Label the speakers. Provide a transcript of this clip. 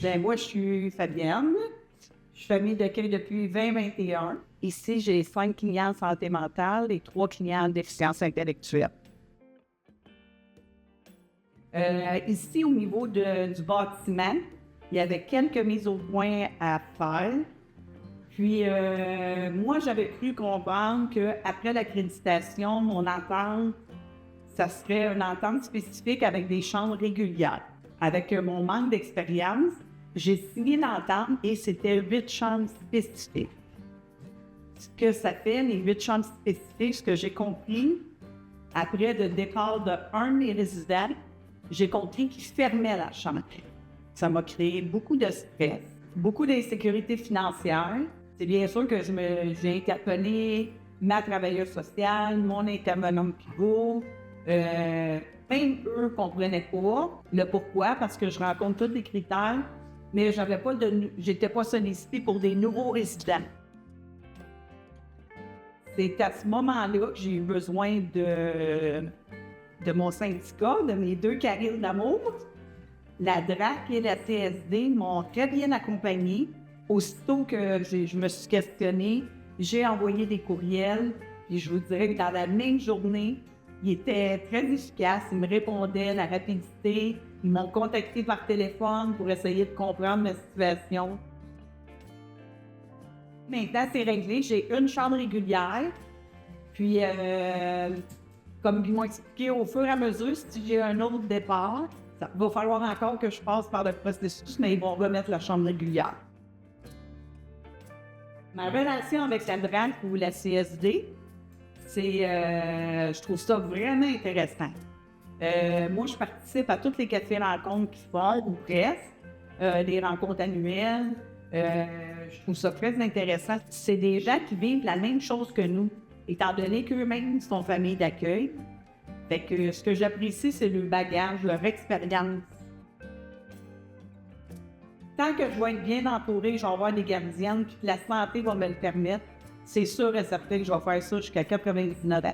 Speaker 1: Ben, moi, je suis Fabienne. Je suis famille d'accueil depuis 2021. Ici, j'ai 5 clients en santé mentale et 3 clients en déficience intellectuelle. Ici, au niveau du bâtiment, il y avait quelques mises au point à faire. Puis, moi, j'avais cru comprendre qu'après l'accréditation, mon entente, ça serait une entente spécifique avec des chambres régulières. Avec mon manque d'expérience, j'ai signé l'entente et c'était 8 chambres spécifiques. Ce que ça fait, les 8 chambres spécifiques, ce que j'ai compris, après le départ d'un de mes résidents, j'ai compris qu'il fermait la chambre. Ça m'a créé beaucoup de stress, beaucoup d'insécurité financière. C'est bien sûr que j'ai interpellé ma travailleuse sociale, mon intervenant pivot. Même eux ne comprenaient pas le pourquoi, parce que je rencontre tous les critères, mais j'étais pas sollicitée pour des nouveaux résidents. C'est à ce moment-là que j'ai eu besoin de mon syndicat, de mes 2 carils d'amour. La DRAC et la CSD m'ont très bien accompagnée. Aussitôt que je me suis questionnée, j'ai envoyé des courriels, puis je vous dirais que dans la même journée, ils étaient très efficaces, ils me répondaient à la rapidité, ils m'ont contacté par téléphone pour essayer de comprendre ma situation. Maintenant, c'est réglé, j'ai une chambre régulière, puis comme ils m'ont expliqué, au fur et à mesure, si j'ai un autre départ, ça va falloir encore que je passe par le processus, mais ils vont remettre la chambre régulière. Ma relation avec la DRAC ou la CSD, je trouve ça vraiment intéressant. Moi, je participe à toutes les cafés rencontres qui se font, ou presque, des rencontres annuelles. Je trouve ça très intéressant. C'est des gens qui vivent la même chose que nous, étant donné qu'eux-mêmes sont famille d'accueil. Fait que ce que j'apprécie, c'est le bagage, leur expérience. Tant que je vais être bien entourée, je vais avoir des gardiennes, puis que la santé va me le permettre, c'est sûr et certain que je vais faire ça jusqu'à 99 ans.